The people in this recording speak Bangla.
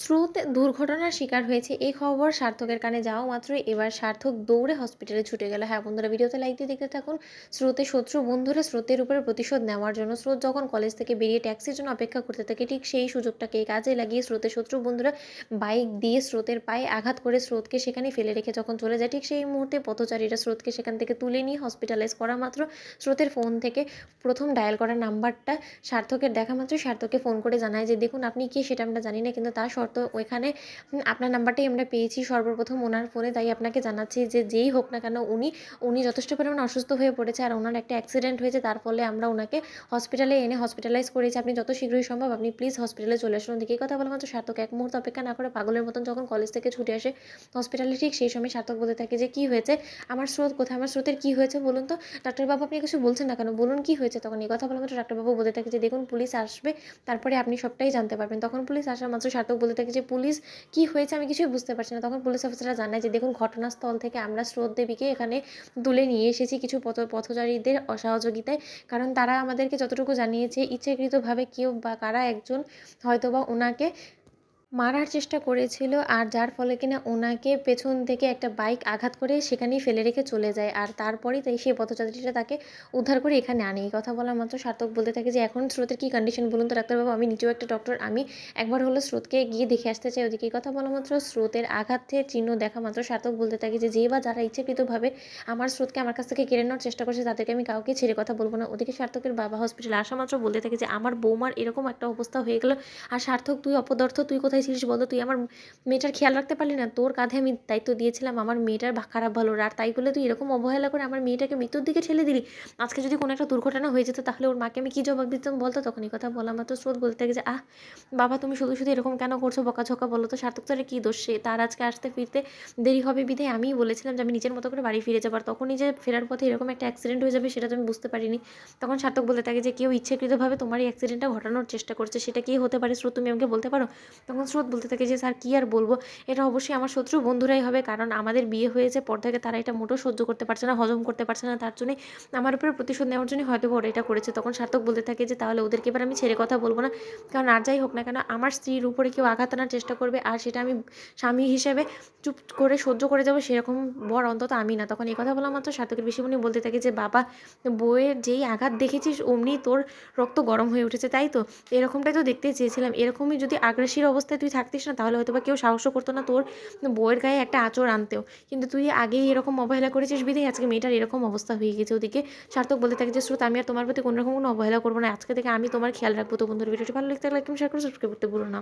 স্রোত দুর্ঘটনার শিকার হয়েছে এই খবর সার্থকের কানে যাওয়া মাত্রই এবার সার্থক দৌড়ে হসপিটালে ছুটে গেল। হ্যাঁ বন্ধুরা, ভিডিওতে লাইক দিয়ে দেখতে থাকুন। স্রোতের শত্রু বন্ধুরা স্রোতের উপরে প্রতিশোধ নেওয়ার জন্য স্রোত যখন কলেজ থেকে বেরিয়ে ট্যাক্সির জন্য অপেক্ষা করতে থাকে, ঠিক সেই সুযোগটাকে কাজে লাগিয়ে স্রোতের শত্রু বন্ধুরা বাইক দিয়ে স্রোতের পায়ে আঘাত করে স্রোতকে সেখানে ফেলে রেখে যখন চলে যায়, ঠিক সেই মুহূর্তে পথচারীরা স্রোতকে সেখান থেকে তুলে নিয়ে হসপিটালাইজ করা মাত্র স্রোতের ফোন থেকে প্রথম ডায়াল করা নাম্বারটা সার্থকের দেখা মাত্রই সার্থককে ফোন করে জানায় যে দেখুন আপনি কে সেটা আমরা জানি না, কিন্তু তার শর্ত ওইখানে আপনার নাম্বারটাই আমরা পেয়েছি সর্বপ্রথম ওনার ফোনে, তাই আপনাকে জানাচ্ছি যে যেই হোক না কেন উনি যথেষ্ট পরিমাণে অসুস্থ হয়ে পড়েছে আর ওনার একটা অ্যাক্সিডেন্ট হয়েছে, তার ফলে আমরা ওনাকে হসপিটালে এনে হসপিটালাইজ করেছি। আপনি যত শীঘ্রই সম্ভব আপনি প্লিজ হসপিটালে চলে আসুন। দেখি এই কথা বলা মাত্র সার্থক এক মুহূর্ত অপেক্ষা না করে পাগলের মতন যখন কলেজ থেকে ছুটে আসে হসপিটালে, ঠিক সেই সময় সার্থক বলতে থাকে যে কী হয়েছে, আমার স্রোত কোথায়, আমার স্রোতের কী হয়েছে বলুন তো ডাক্তারবাবু, আপনি কিছু বলছেন না কেন, বলুন কী হয়েছে। তখন এই কথা বলা মাত্র ডাক্তারবাবু বলতে থাকে যে দেখুন পুলিশ আসবে, তারপরে আপনি সবটাই জানতে পারবেন। তখন পুলিশ আসা মাত্র সার্থক বলতে থাকে যে পুলিশ কী হয়েছে আমি কিছুই বুঝতে পারছি না। তখন পুলিশ অফিসাররা জানায় যে দেখুন ঘটনাস্থল থেকে আমরা স্রোত দেবীকে এখানে তুলে নিয়ে এসেছি কিছু পথচারীদের অসহযোগিতায়, কারণ তারা আমাদেরকে যতটুকু জানিয়েছে ইচ্ছাকৃতভাবে কেউ বা কারা একজন হয়তোবা ওনাকে মারার চেষ্টা করেছিল, আর যার ফলে কিনা ওনাকে পেছন থেকে একটা বাইক আঘাত করে সেখানেই ফেলে রেখে চলে যায়, আর তারপরেই তাই সেই পথযাত্রীটা তাকে উদ্ধার করে এখানে আনে। এই কথা বলা মাত্র সার্থক বলতে থাকে যে এখন স্রোতের কী কন্ডিশন বলুন তো ডাক্তারবাবু, আমি নিজেও একটা ডক্টর, আমি একবার হলো স্রোতকে গিয়ে দেখে আসতে চাই ওদিকে। এই কথা বলা মাত্র স্রোতের আঘাতের চিহ্ন দেখা মাত্র সার্থক বলতে থাকে যে বা যারা ইচ্ছাকৃতভাবে আমার স্রোতকে আমার কাছ থেকে কেড়ে নেওয়ার চেষ্টা করছে তাদেরকে আমি কাউকে ছেড়ে কথা বলবো না। ওদিকে সার্থকের বাবা হসপিটালে আসা মাত্র বলতে থাকে যে আমার বৌমার এরকম একটা অবস্থা হয়ে গেল, আর সার্থক তুই অপদার্থ, তুই কোথায় ছিলিস বলতো, তুই আমার মেয়েটার খেয়াল রাখতে পারলি না, তোর কাঁধে আমি দায়িত্ব দিয়েছিলাম আমার মেয়েটার খারাপ ভালোর, আর তাই বলে তুই এরকম অবহেলা করে আমার মেয়েটাকে মৃত্যুর দিকে ঠেলে দিলি। আজকে যদি কোনো একটা দুর্ঘটনা হয়ে যেত তাহলে ওর মাকে আমি কী জবাব দিতাম বলতো। তখন এই কথা বলা মাত্র স্রোত বলতে থাকে যে বাবা তুমি শুধু শুধু এরকম কেন করছো, বকাঝকা বলো তো, সার্থক তার কী দোষ, সে তার আজকে আসতে ফিরতে দেরি হবে বিধায় আমিই বলেছিলাম যে আমি নিজের মতো করে বাড়ি ফিরে যাবার, তখনই যে ফেরার পথে এরকম একটা অ্যাক্সিডেন্ট হয়ে যাবে সেটা তো আমি বুঝতে পারিনি। তখন সার্থক বলতে থাকে যে কেউ ইচ্ছাকৃতভাবে তোমার এই অ্যাক্সিডেন্টটা ঘটানোর চেষ্টা করছে, সেটা কি হতে পারে স্রোত, তুমি আমাকে বলতে পারো। তখন স্রোত বলতে থাকে যে স্যার কী আর বলবো, এটা অবশ্যই আমার শত্রু বন্ধুরাই হবে, কারণ আমাদের বিয়ে হয়েছে পর থেকে তারা এটা মোটেও সহ্য করতে পারছে না, হজম করতে পারছে না, তার জন্যই আমার উপরে প্রতিশোধ নেওয়ার জন্য হয়তো ওরা এটা করেছে। তখন সার্থক বলতে থাকে যে তাহলে ওদেরকে এবার আমি ছেড়ে কথা বলবো না, কারণ আর যাই হোক না কেন আমার স্ত্রীর উপরে কেউ আঘাত আনার চেষ্টা করবে আর সেটা আমি স্বামী হিসেবে চুপ করে সহ্য করে যাবো সেরকম বর অন্তত আমি না। তখন এই কথা বলা মাত্র সার্থকের পিসিমণি বলতে থাকে যে বাবা, বউয়ের যেই আঘাত দেখেছিস অমনি তোর রক্ত গরম হয়ে উঠেছে, তাই তো, এরকমটাই তো দেখতে চেয়েছিলাম, এরকমই যদি আগ্রাসীর অবস্থায় তুই থাকতিস না তাহলে হয়তো বা কেউ সাহসও করতো না তোর বউয়ের গায়ে একটা আঁচড় আনতেও, কিন্তু তুই আগেই এরকম অবহেলা করেছিস বিধায় আজকে মেয়েটার এরকম অবস্থা হয়ে গেছে। ওদিকে সার্থক বলতে থাকে যে স্রোত, আমি আর তোমার প্রতি কোনো রকম কোনো অবহেলা করবো না, আজকে থেকে আমি তোমার খেয়াল রাখবো। তো বন্ধুর ভিডিওটি ভালো লাগতে লাইক শেয়ার করে সাবস্ক্রাইব করতে ভুলো না।